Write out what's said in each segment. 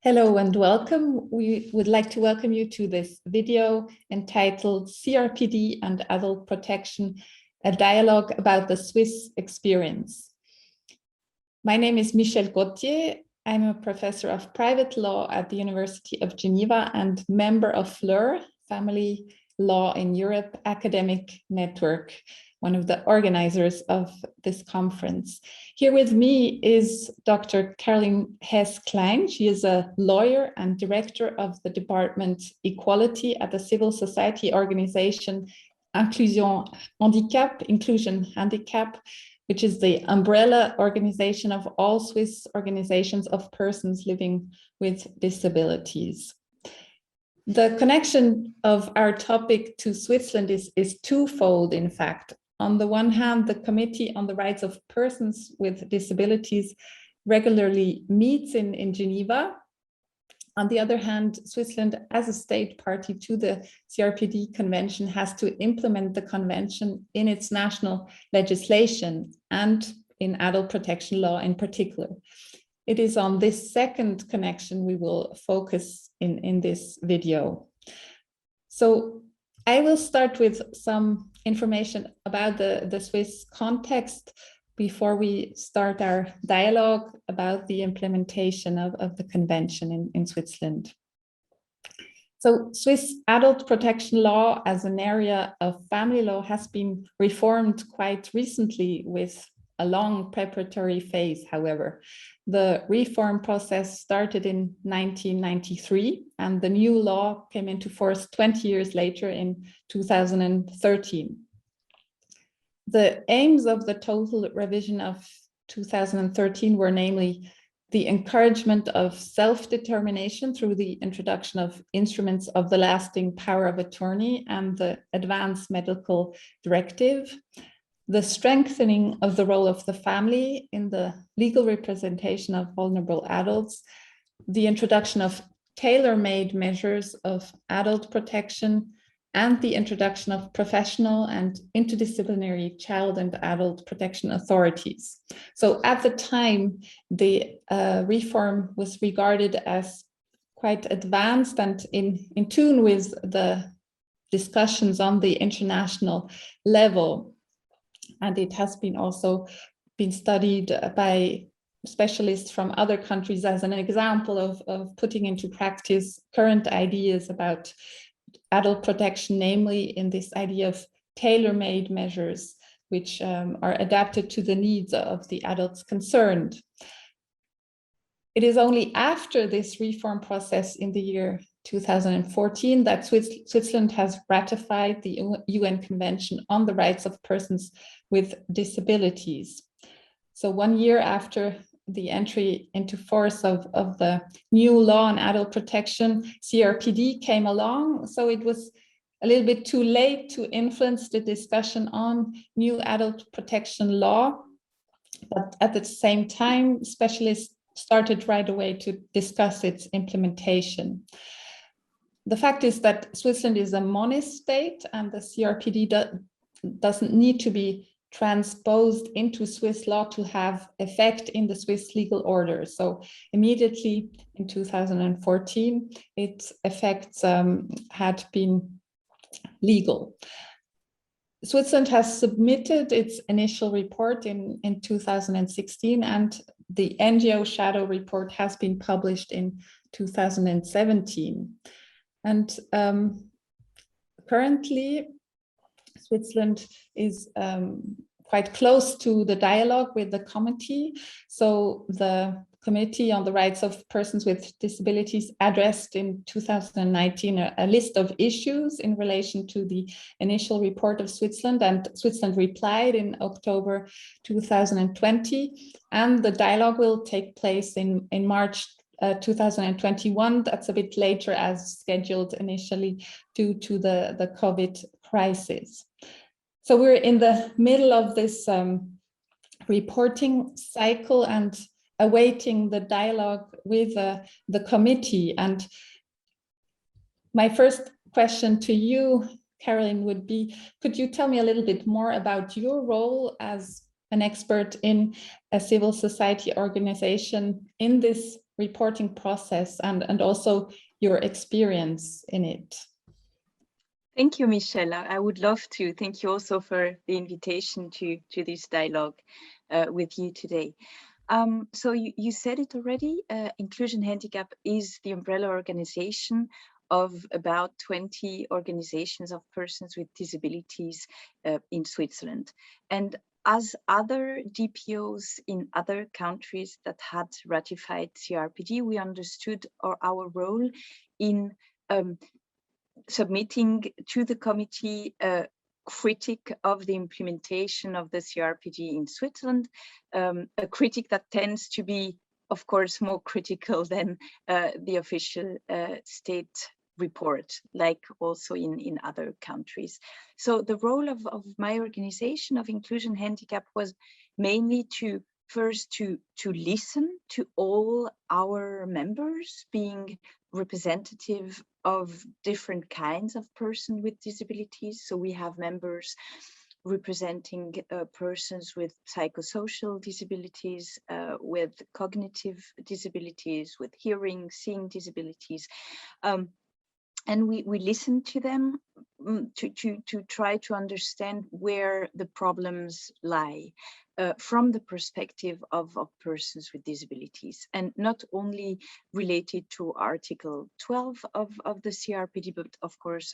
Hello and welcome. We would like to welcome you to this video entitled CRPD and Adult Protection, a dialogue about the Swiss experience. My name is Michelle Cottier. I'm a professor of private law at the University of Geneva and member of FL-EUR, Family Law in Europe academic network, one of the organizers of this conference. Here with me is Dr. Caroline Hess-Klein. She is a lawyer and director of the department Equality at the civil society organization Inclusion Handicap, which is the umbrella organization of all Swiss organizations of persons living with disabilities. The connection of our topic to Switzerland is twofold, in fact. On the one hand, the Committee on the Rights of Persons with Disabilities regularly meets in Geneva. On the other hand, Switzerland, as a state party to the CRPD Convention, has to implement the convention in its national legislation and in adult protection law in particular. It is on this second connection we will focus in this video. So I will start with some information about the Swiss context before we start our dialogue about the implementation of the convention in Switzerland. So Swiss adult protection law as an area of family law has been reformed quite recently with a long preparatory phase, however. The reform process started in 1993 and the new law came into force 20 years later in 2013. The aims of the total revision of 2013 were namely the encouragement of self-determination through the introduction of instruments of the lasting power of attorney and the advanced medical directive, the strengthening of the role of the family in the legal representation of vulnerable adults, the introduction of tailor-made measures of adult protection, and the introduction of professional and interdisciplinary child and adult protection authorities. So at the time, the reform was regarded as quite advanced and in tune with the discussions on the international level. And it has been also been studied by specialists from other countries as an example of putting into practice current ideas about adult protection, namely in this idea of tailor-made measures, which are adapted to the needs of the adults concerned. It is only after this reform process in the year 2014 that Switzerland has ratified the UN Convention on the Rights of Persons with Disabilities. So 1 year after the entry into force of the new law on adult protection, CRPD came along. So it was a little bit too late to influence the discussion on new adult protection law. But at the same time, specialists started right away to discuss its implementation. The fact is that Switzerland is a monist state and the CRPD doesn't need to be transposed into Swiss law to have effect in the Swiss legal order. So immediately in 2014, its effects had been legal. Switzerland has submitted its initial report in 2016 and the NGO shadow report has been published in 2017. And currently, Switzerland is quite close to the dialogue with the committee. So the Committee on the Rights of Persons with Disabilities addressed in 2019 a list of issues in relation to the initial report of Switzerland, and Switzerland replied in October 2020, and the dialogue will take place in March 2021. That's a bit later as scheduled initially due to the COVID crisis. So we're in the middle of this reporting cycle and awaiting the dialogue with the committee. And my first question to you, Caroline, would be, could you tell me a little bit more about your role as an expert in a civil society organization in this reporting process and also your experience in it. Thank you, Michelle. I would love to. Thank you also for the invitation to this dialogue with you today. So you said it already, Inclusion Handicap is the umbrella organization of about 20 organizations of persons with disabilities in Switzerland. And as other DPOs in other countries that had ratified CRPD, we understood our role in submitting to the committee a critic of the implementation of the CRPD in Switzerland, a critic that tends to be, of course, more critical than the official state report, like also in other countries. So the role of my organization of Inclusion Handicap was mainly to first to listen to all our members, being representative of different kinds of persons with disabilities. So we have members representing persons with psychosocial disabilities, with cognitive disabilities, with hearing, seeing disabilities. And we listen to them to try to understand where the problems lie from the perspective of persons with disabilities, and not only related to Article 12 of the CRPD, but of course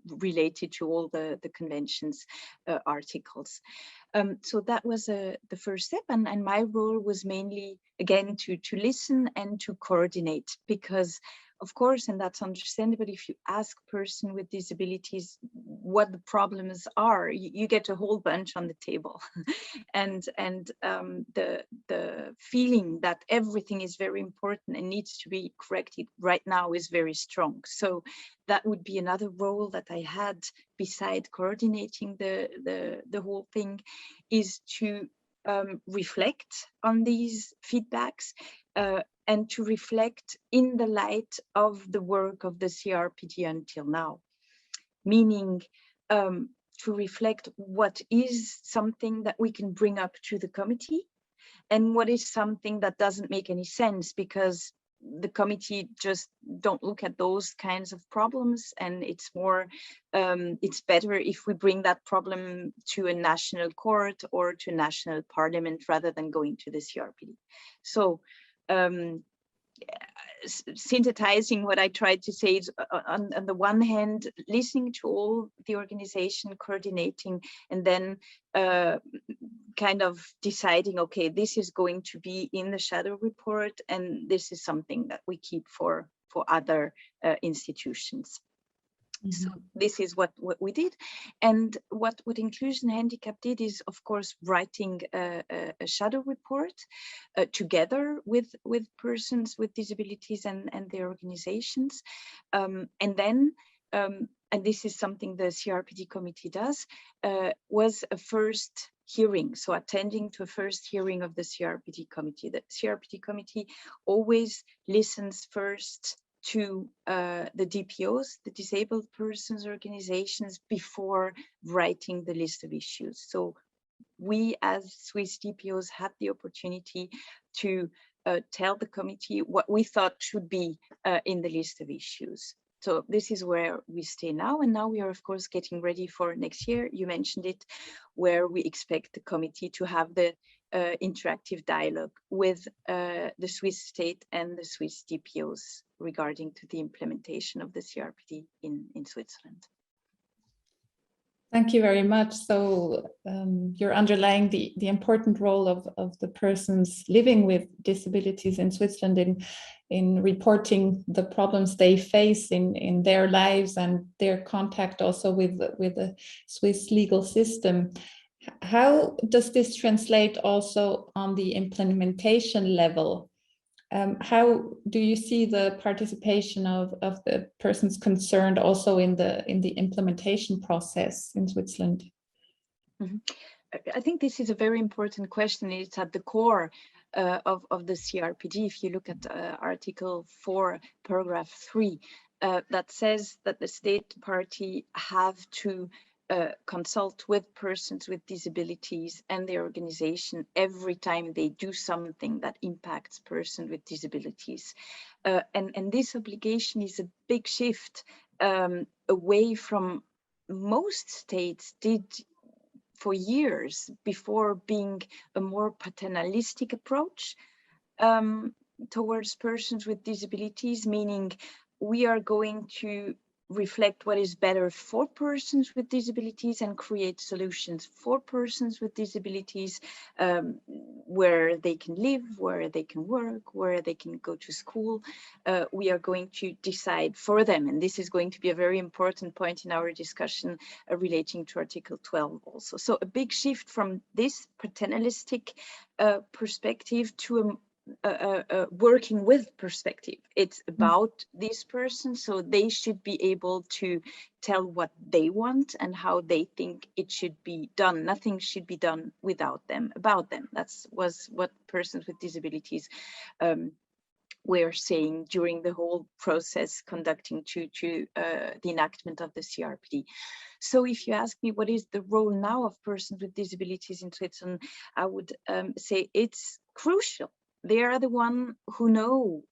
related to all the conventions articles. So that was the first step, and my role was mainly, again, to listen and to coordinate, because of course, and that's understandable, if you ask a person with disabilities what the problems are, you get a whole bunch on the table. and the feeling that everything is very important and needs to be corrected right now is very strong. So that would be another role that I had, beside coordinating the whole thing, is to reflect on these feedbacks, and to reflect in the light of the work of the CRPD until now, meaning to reflect what is something that we can bring up to the committee and what is something that doesn't make any sense, because the committee just don't look at those kinds of problems, and it's more, it's better if we bring that problem to a national court or to national parliament rather than going to the CRPD. So synthesizing what I tried to say is, on the one hand, listening to all the organization, coordinating, and then kind of deciding, okay, this is going to be in the shadow report, and this is something that we keep for other institutions. Mm-hmm. So this is what we did. And what Inclusion Handicap did is, of course, writing a shadow report together with persons with disabilities and their organizations. And then, and this is something the CRPD committee does, was a first hearing. So attending to a first hearing of the CRPD committee. The CRPD committee always listens first to the DPOs, the disabled persons organizations, before writing the list of issues. So we as Swiss DPOs had the opportunity to tell the committee what we thought should be in the list of issues. So this is where we stay now. And now we are, of course, getting ready for next year. You mentioned it, where we expect the committee to have the interactive dialogue with the Swiss state and the Swiss DPOs regarding to the implementation of the CRPD in Switzerland. Thank you very much. So you're underlying the important role of the persons living with disabilities in Switzerland in reporting the problems they face in their lives and their contact also with the Swiss legal system. How does this translate also on the implementation level? How do you see the participation of the persons concerned also in the implementation process in Switzerland? Mm-hmm. I think this is a very important question. It's at the core of the CRPD. If you look at Article 4, paragraph 3, that says that the state party have to consult with persons with disabilities and their organization every time they do something that impacts persons with disabilities. And this obligation is a big shift away from most states did for years before being a more paternalistic approach towards persons with disabilities, meaning we are going to reflect what is better for persons with disabilities and create solutions for persons with disabilities, where they can live, where they can work, where they can go to school. We are going to decide for them. And this is going to be a very important point in our discussion relating to Article 12 also. So a big shift from this paternalistic perspective to a working with perspective. It's about these persons, so they should be able to tell what they want and how they think it should be done. Nothing should be done without them, about them. That was what persons with disabilities were saying during the whole process conducting to the enactment of the CRPD. So if you ask me what is the role now of persons with disabilities in Switzerland, I would say it's crucial. They are the one who know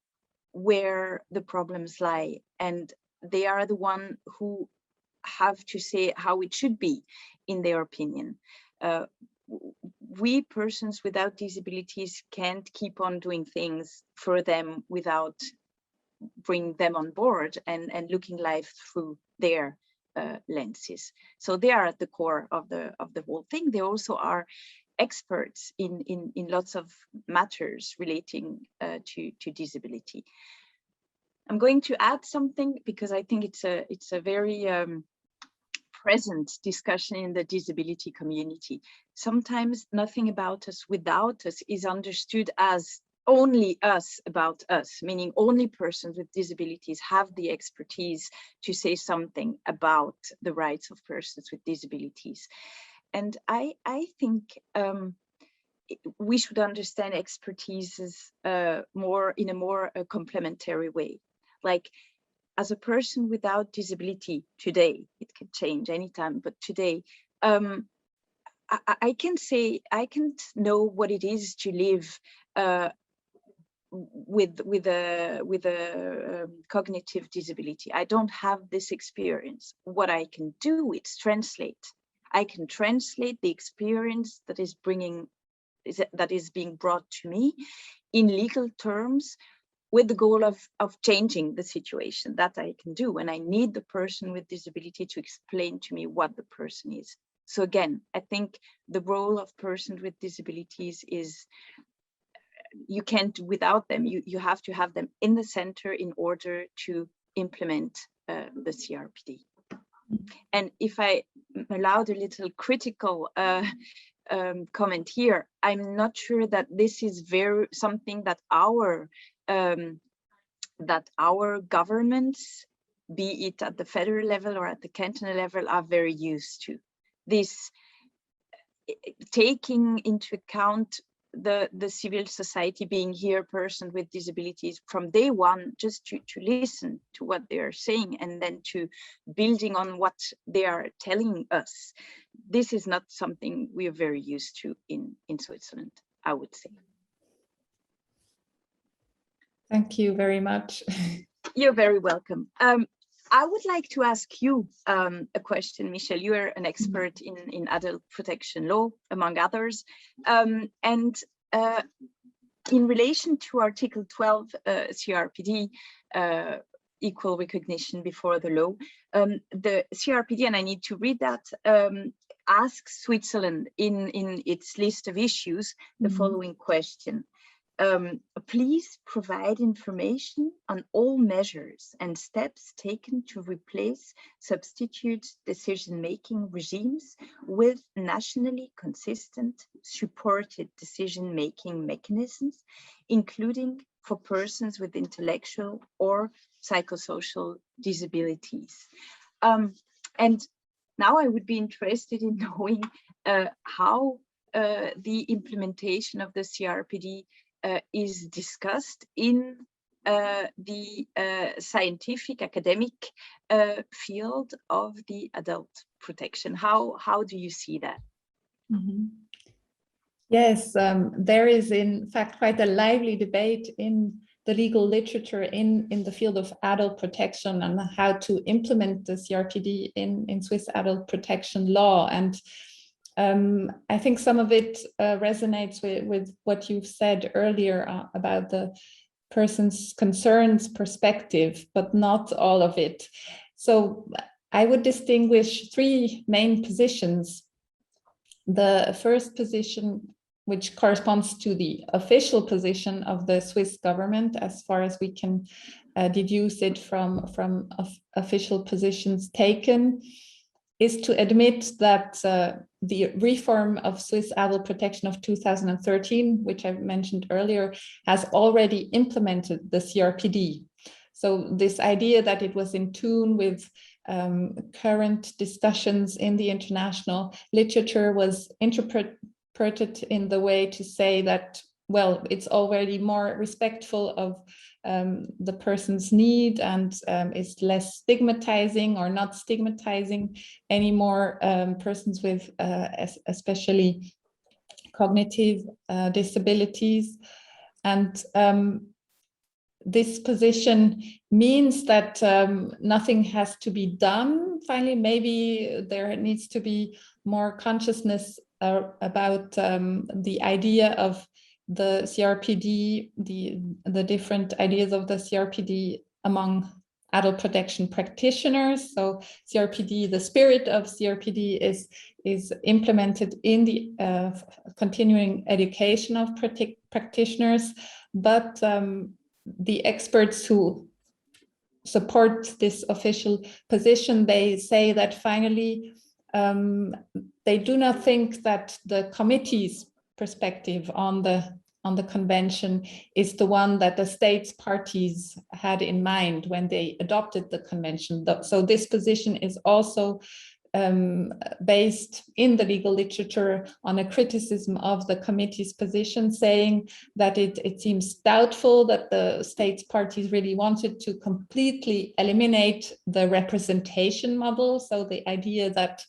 where the problems lie, and they are the one who have to say how it should be, in their opinion. We persons without disabilities can't keep on doing things for them without bringing them on board and looking life through their lenses. So they are at the core of the whole thing. They also are experts in lots of matters relating to disability. I'm going to add something because I think it's a very present discussion in the disability community. Sometimes nothing about us without us is understood as only us about us, meaning only persons with disabilities have the expertise to say something about the rights of persons with disabilities. And I think we should understand expertise as in a more complementary way. Like, as a person without disability today, it can change anytime, but today, I can say I can't know what it is to live with a cognitive disability. I don't have this experience. What I can do is translate. I can translate the experience that is being brought to me in legal terms, with the goal of changing the situation. That I can do, and I need the person with disability to explain to me what the person is. So again, I think the role of persons with disabilities is, you can't do without them. You have to have them in the center in order to implement the CRPD. And if I allowed a little critical comment here, I'm not sure that this is something that our governments, be it at the federal level or at the cantonal level, are very used to. This taking into account the civil society being here, person with disabilities from day one, just to listen to what they are saying and then to building on what they are telling us. This is not something we are very used to in Switzerland, I would say. Thank you very much. You're very welcome. I would like to ask you a question, Michelle. You are an expert in adult protection law, among others. And in relation to Article 12 CRPD, equal recognition before the law, the CRPD, and I need to read that, asks Switzerland in its list of issues the following question. Please provide information on all measures and steps taken to replace substitute decision-making regimes with nationally consistent supported decision-making mechanisms, including for persons with intellectual or psychosocial disabilities. And now I would be interested in knowing how the implementation of the CRPD is discussed in the scientific academic field of the adult protection. How do you see that? Mm-hmm. Yes, there is in fact quite a lively debate in the legal literature in the field of adult protection and how to implement the CRPD in Swiss adult protection law. And I think some of it resonates with what you've said earlier about the person's concerns perspective, but not all of it. So I would distinguish three main positions. The first position, which corresponds to the official position of the Swiss government, as far as we can deduce it from official positions taken, is to admit that the reform of Swiss adult protection of 2013, which I mentioned earlier, has already implemented the CRPD. So this idea that it was in tune with current discussions in the international literature was interpreted in the way to say that, well, it's already more respectful of the person's need and is less stigmatizing or not stigmatizing anymore persons with especially cognitive disabilities. And this position means that nothing has to be done. Finally, maybe there needs to be more consciousness about the idea of the CRPD, the different ideas of the CRPD among adult protection practitioners. So CRPD, the spirit of CRPD is implemented in the continuing education of practitioners, but the experts who support this official position, they say that finally they do not think that the committee's perspective on the convention is the one that the states parties had in mind when they adopted the convention. So this position is also based in the legal literature on a criticism of the committee's position, saying that it seems doubtful that the states parties really wanted to completely eliminate the representation model. So the idea that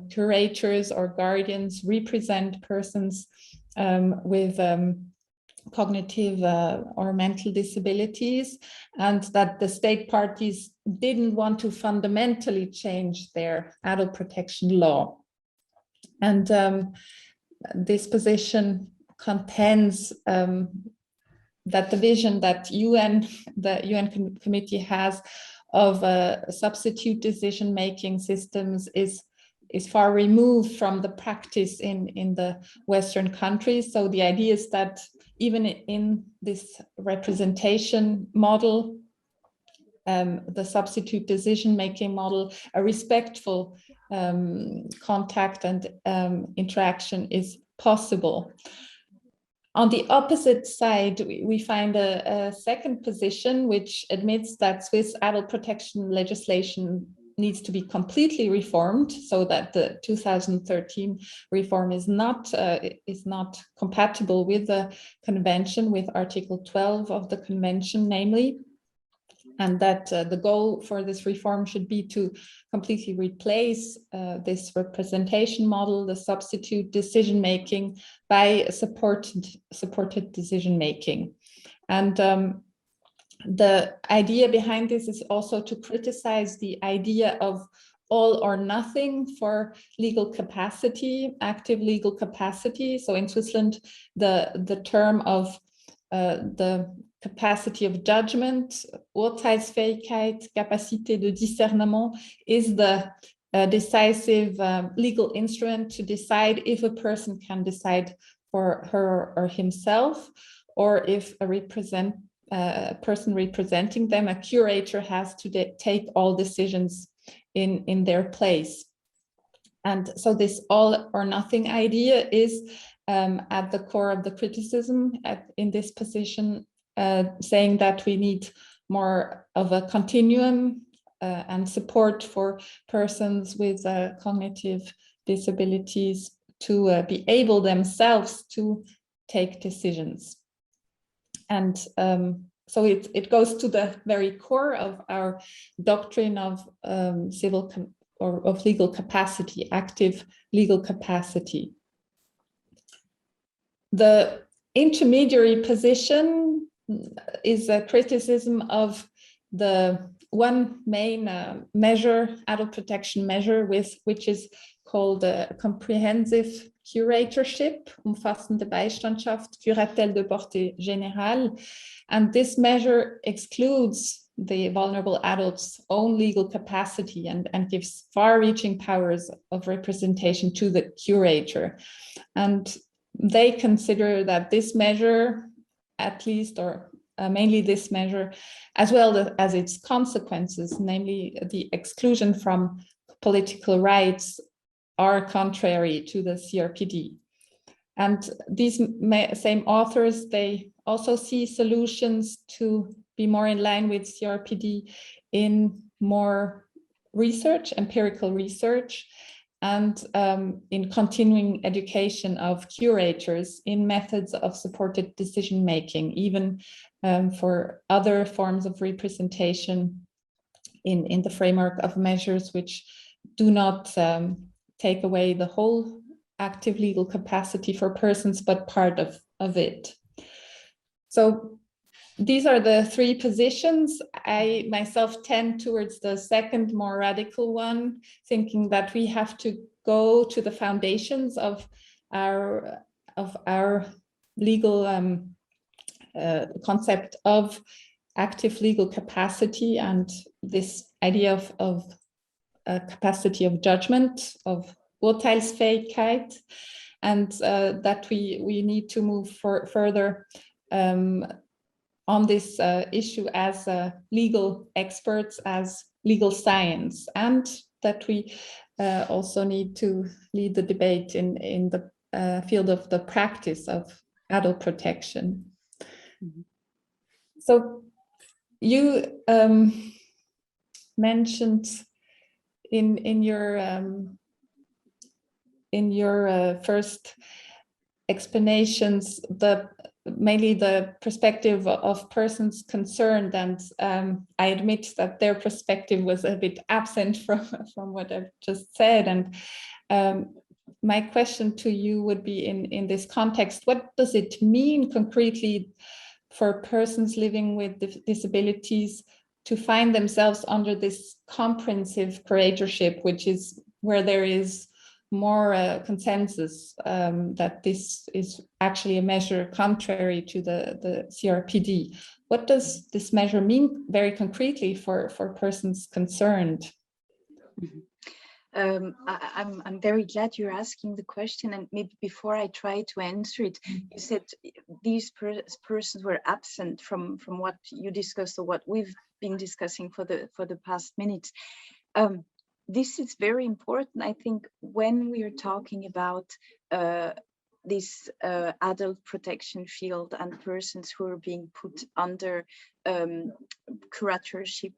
curators or guardians represent persons with cognitive or mental disabilities, and that the state parties didn't want to fundamentally change their adult protection law. And this position contends that the vision that the UN committee has of substitute decision-making systems is far removed from the practice in the Western countries. So the idea is that even in this representation model, the substitute decision-making model, a respectful contact and interaction is possible. On the opposite side, we find a second position which admits that Swiss adult protection legislation needs to be completely reformed, so that the 2013 reform is not compatible with the convention, with Article 12 of the convention, namely, and that the goal for this reform should be to completely replace this representation model, the substitute decision-making, by supported decision-making. And the idea behind this is also to criticize the idea of all or nothing for legal capacity, active legal capacity. So in Switzerland, the term of the capacity of judgment, Urteilsfähigkeit, Capacité de discernement, is the decisive legal instrument to decide if a person can decide for her or himself, or if a person representing them, a curator, has to take all decisions in their place. And so this all or nothing idea is at the core of the criticism in this position, saying that we need more of a continuum and support for persons with cognitive disabilities to be able themselves to take decisions. And so it goes to the very core of our doctrine of of legal capacity, active legal capacity. The intermediary position is a criticism of the one main measure, adult protection measure, which is called a comprehensive curatorship, umfassende Beistandschaft, curatelle de portée générale. And this measure excludes the vulnerable adult's own legal capacity and gives far-reaching powers of representation to the curator. And they consider that this measure, at least, or mainly this measure, as well as its consequences, namely the exclusion from political rights, are contrary to the CRPD. And these same authors, they also see solutions to be more in line with CRPD in more research, empirical research, and in continuing education of curators in methods of supported decision-making, even for other forms of representation in the framework of measures which do not take away the whole active legal capacity for persons, but part of it. So these are the three positions. I myself tend towards the second, more radical one, thinking that we have to go to the foundations of our legal concept of active legal capacity and this idea of capacity of judgment, of Urteilsfähigkeit, and that we need to move further on this issue as legal experts, as legal science, and that we also need to lead the debate in the field of the practice of adult protection. Mm-hmm. So you mentioned in your first explanations mainly the perspective of persons concerned, and I admit that their perspective was a bit absent from what I've just said. And my question to you would be in this context, what does it mean concretely for persons living with disabilities to find themselves under this comprehensive curatorship, which is where there is more consensus that this is actually a measure contrary to the CRPD? What does this measure mean very concretely for persons concerned? I'm very glad you're asking the question, and maybe before I try to answer it, you said these persons were absent from what you discussed or what we've been discussing for the past minutes. This is very important, I think, when we are talking about this adult protection field and persons who are being put under curatorship.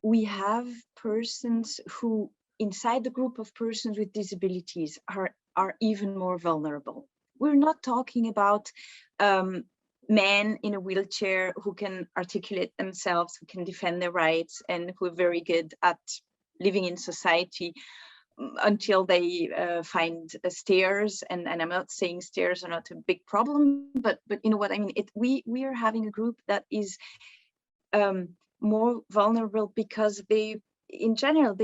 We have persons who, inside the group of persons with disabilities, are even more vulnerable. We're not talking about men in a wheelchair who can articulate themselves, who can defend their rights, and who are very good at living in society until they find stairs. And I'm not saying stairs are not a big problem, but you know what I mean. We are having a group that is more vulnerable because in general,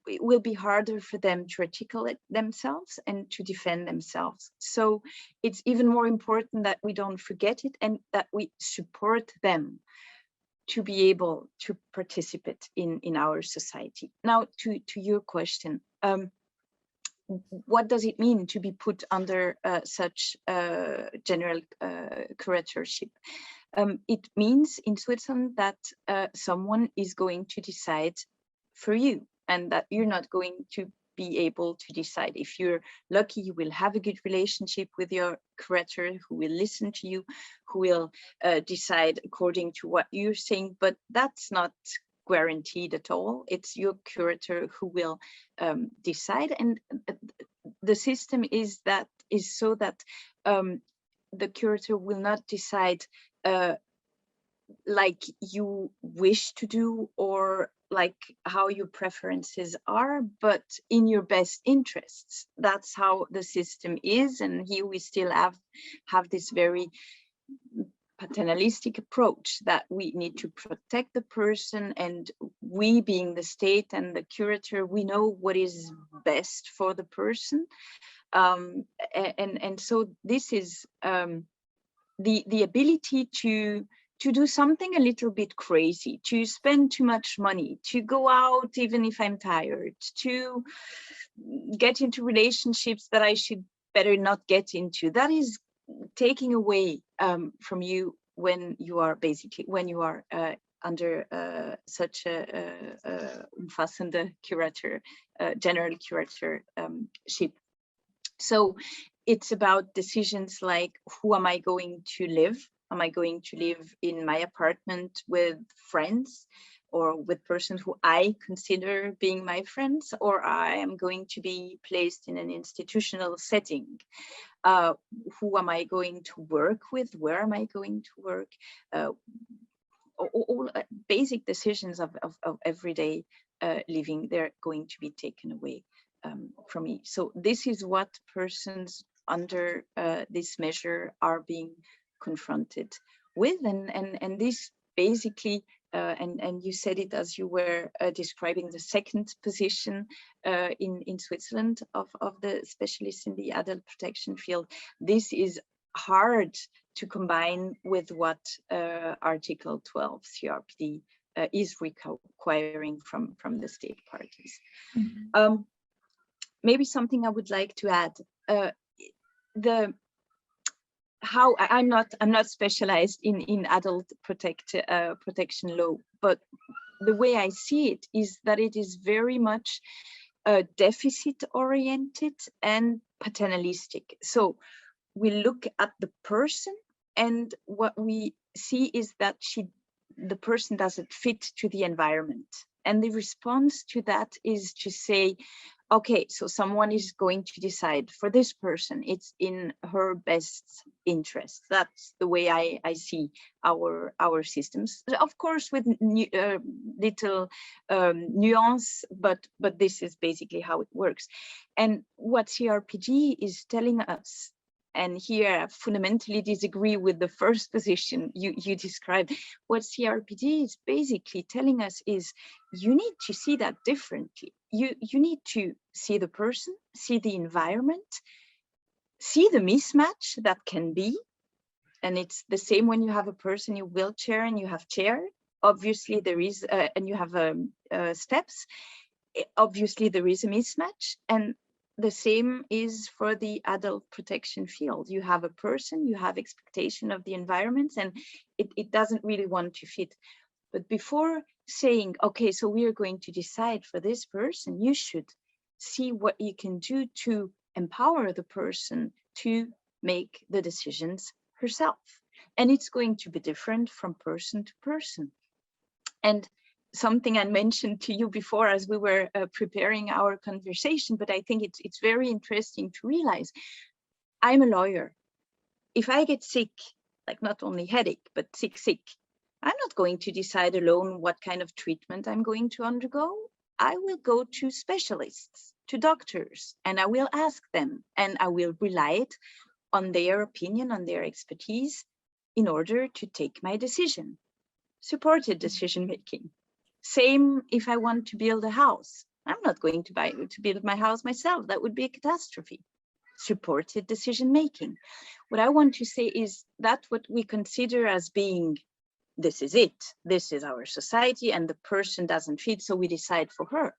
it will be harder for them to articulate themselves and to defend themselves. So it's even more important that we don't forget it and that we support them to be able to participate in our society. Now, to your question, what does it mean to be put under such general curatorship? It means in Switzerland that someone is going to decide for you, and that you're not going to be able to decide. If you're lucky, you will have a good relationship with your curator who will listen to you, who will decide according to what you're saying, but that's not guaranteed at all. It's your curator who will decide, and the system is so that the curator will not decide like you wish to do or like how your preferences are, but in your best interests. That's how the system is. And here we still have this very paternalistic approach that we need to protect the person, and we being the state and the curator, we know what is best for the person. And so this is the ability to do something a little bit crazy, to spend too much money, to go out even if I'm tired, to get into relationships that I should better not get into. That is taking away from you when you are under such a umfassende curator, general curatorship. So it's about decisions like, who am I going to live? Am I going to live in my apartment with friends or with persons who I consider being my friends, or I am going to be placed in an institutional setting? Who am I going to work with? Where am I going to work? All basic decisions of everyday living, they're going to be taken away from me. So this is what persons under this measure are being confronted with, and this basically, and you said it as you were describing the second position in Switzerland of the specialists in the adult protection field. This is hard to combine with what Article 12 CRPD is requiring from the state parties. Mm-hmm. Maybe something I would like to add, I'm not specialized in adult protection law, but the way I see it is that it is very much deficit oriented and paternalistic. So we look at the person, and what we see is that the person doesn't fit to the environment. And the response to that is to say, okay, so someone is going to decide for this person, it's in her best interest. That's the way I see our systems. Of course, with little nuance, but this is basically how it works. And what CRPD is telling us, and here I fundamentally disagree with the first position you described. What CRPD is basically telling us is, you need to see that differently. You need to see the person, see the environment, see the mismatch that can be. And it's the same when you have a person in a wheelchair and you have chair. Obviously there is, and you have steps. Obviously there is a mismatch. And the same is for the adult protection field. You have a person, you have expectation of the environments, and it doesn't really want to fit. But before saying, okay, so we are going to decide for this person, you should see what you can do to empower the person to make the decisions herself. And it's going to be different from person to person. And something I mentioned to you before as we were preparing our conversation, but I think it's very interesting to realize, I'm a lawyer. If I get sick, like not only headache, but sick, I'm not going to decide alone what kind of treatment I'm going to undergo. I will go to specialists, to doctors, and I will ask them, and I will rely on their opinion, on their expertise in order to take my decision. Supported decision making. Same if I want to build a house. I'm not going to build my house myself. That would be a catastrophe. Supported decision making. What I want to say is that what we consider as being, this is it, this is our society, and the person doesn't fit, so we decide for her.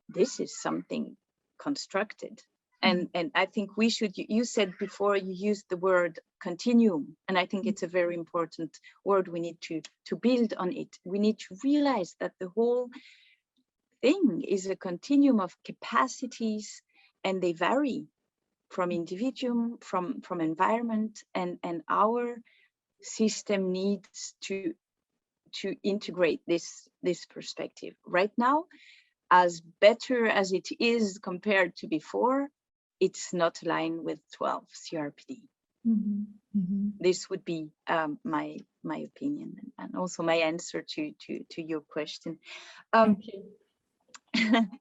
This is something constructed. And I think we should, you said before, you used the word continuum, and I think it's a very important word. We need to build on it. We need to realize that the whole thing is a continuum of capacities, and they vary from individuum, from environment, and our system needs to integrate this perspective. Right now, as better as it is compared to before, it's not aligned with 12 CRPD. This would be my opinion and also my answer to your question. Thank you.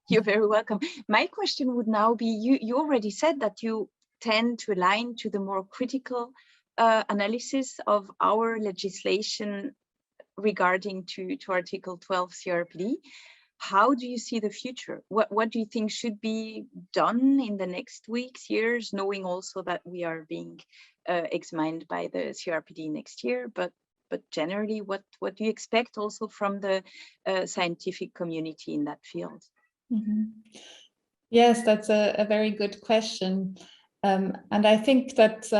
You're very welcome. My question would now be, you already said that you tend to align to the more critical analysis of our legislation regarding to Article 12 CRPD. How do you see the future? What do you think should be done in the next weeks, years, knowing also that we are being examined by the CRPD next year, but generally, what do you expect also from the scientific community in that field? Yes, that's a very good question. And I think that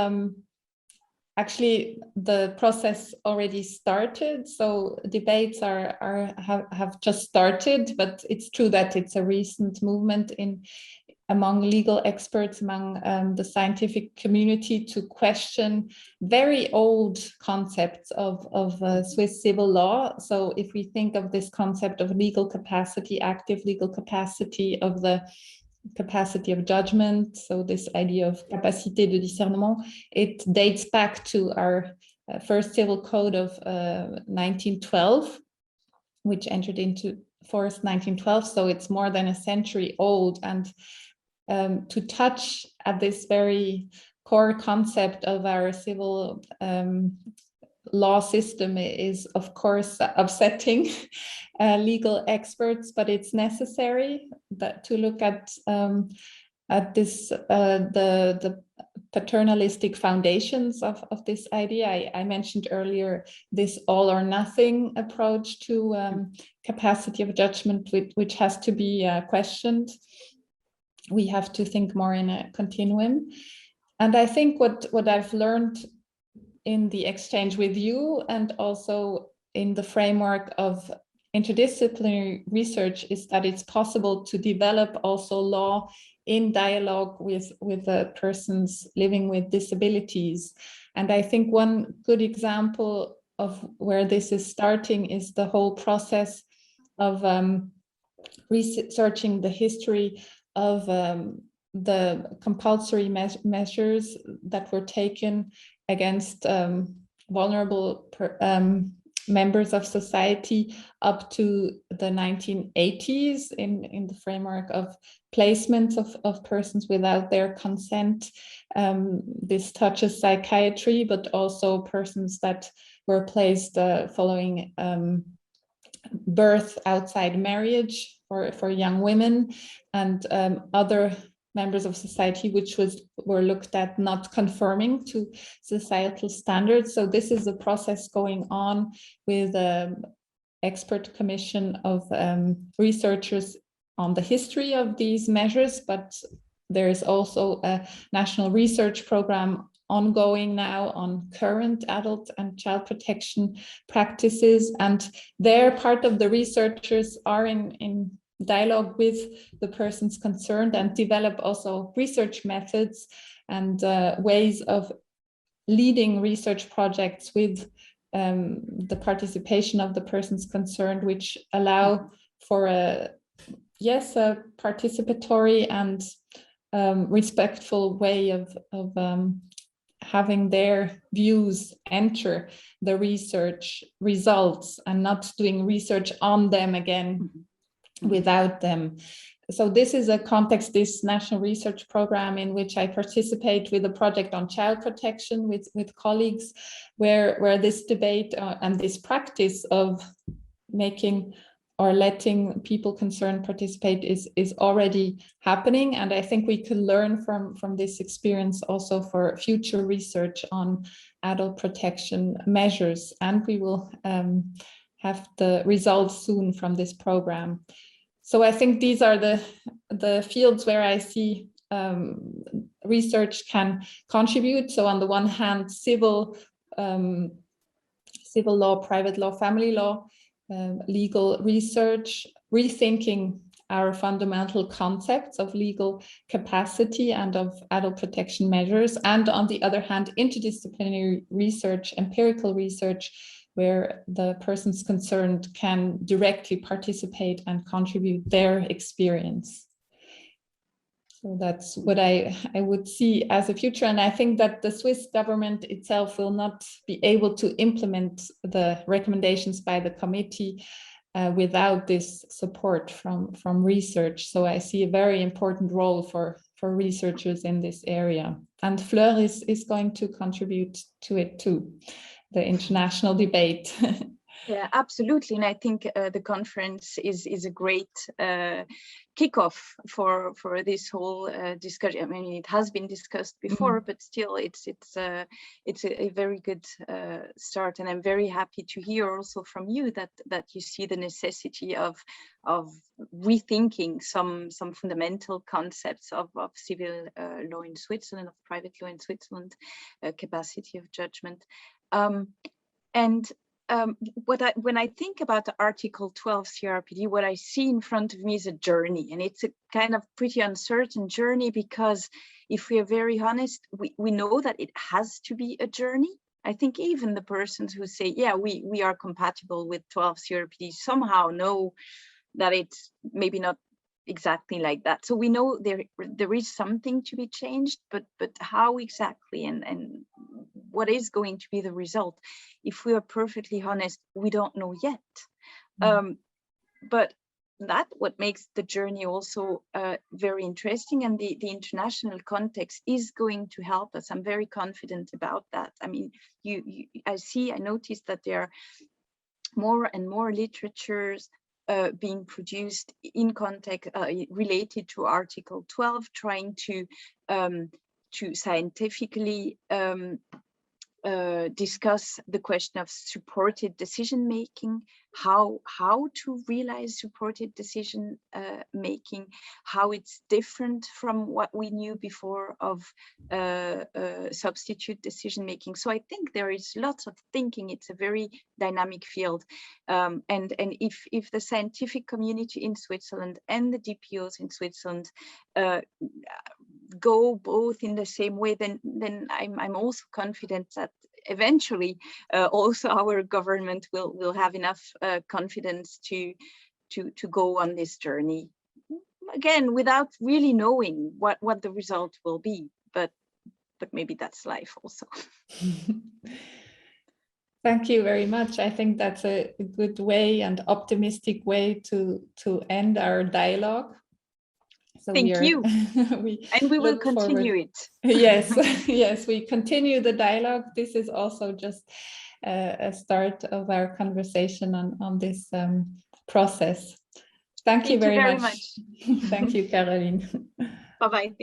actually the process already started. So debates have just started, but it's true that it's a recent movement among legal experts, among the scientific community, to question very old concepts of Swiss civil law. So if we think of this concept of legal capacity, active legal capacity, of the capacity of judgment, so this idea of capacité de discernement, it dates back to our first civil code of 1912, which entered into force 1912. So it's more than a century old. And to touch at this very core concept of our civil law system is, of course, upsetting legal experts, but it's necessary to look at this the paternalistic foundations of this idea. I mentioned earlier this all or nothing approach to capacity of judgment, which has to be questioned. We have to think more in a continuum. And I think what I've learned in the exchange with you and also in the framework of interdisciplinary research is that it's possible to develop also law in dialogue with the persons living with disabilities. And I think one good example of where this is starting is the whole process of researching the history of the compulsory measures that were taken against vulnerable members of society up to the 1980s in the framework of placements of persons without their consent. This touches psychiatry, but also persons that were placed following birth outside marriage for young women, and other members of society which were looked at not conforming to societal standards. So this is a process going on with an expert commission of researchers on the history of these measures, but there is also a national research program ongoing now on current adult and child protection practices, and there part of the researchers are in dialogue with the persons concerned and develop also research methods and ways of leading research projects with the participation of the persons concerned, which allow for a participatory and respectful way of having their views enter the research results and not doing research on them again without them. So this is a context, this national research program, in which I participate with a project on child protection with colleagues, where this debate and this practice of making or letting people concerned participate is already happening. And I think we could learn from this experience also for future research on adult protection measures. And we will have the results soon from this program. So I think these are the fields where I see research can contribute. So on the one hand, civil law, private law, family law, legal research, rethinking our fundamental concepts of legal capacity and of adult protection measures. And on the other hand, interdisciplinary research, empirical research, where the persons concerned can directly participate and contribute their experience. So that's what I would see as a future. And I think that the Swiss government itself will not be able to implement the recommendations by the committee without this support from research. So I see a very important role for researchers in this area. And FL-EUR is going to contribute to it too, the international debate. Yeah, absolutely. And I think the conference is a great kickoff for this whole discussion. I mean, it has been discussed before, but still it's a very good start. And I'm very happy to hear also from you that you see the necessity of rethinking some fundamental concepts of civil law in Switzerland, of private law in Switzerland, capacity of judgment. When I think about the Article 12 CRPD, what I see in front of me is a journey, and it's a kind of pretty uncertain journey, because if we are very honest, we know that it has to be a journey. I think even the persons who say, yeah, we are compatible with 12 CRPD somehow know that it's maybe not exactly like that. So we know there is something to be changed, but how exactly and what is going to be the result? If we are perfectly honest, we don't know yet. But that's what makes the journey also very interesting, and the international context is going to help us. I'm very confident about that. I mean, I noticed that there are more and more literatures being produced in context related to Article 12, trying to scientifically discuss the question of supported decision making, how to realize supported decision making, how it's different from what we knew before of substitute decision making. So I think there is lots of thinking. It's a very dynamic field, and if the scientific community in Switzerland and the DPOs in Switzerland go both in the same way, then I'm also confident that eventually also our government will have enough confidence to go on this journey, again without really knowing what the result will be, but maybe that's life also. Thank you very much. I think that's a good way and optimistic way to end our dialogue. So thank you. And we will continue it. Yes, yes, we continue the dialogue. This is also just a start of our conversation on this process. Thank you very much. Thank you, Caroline. Bye-bye.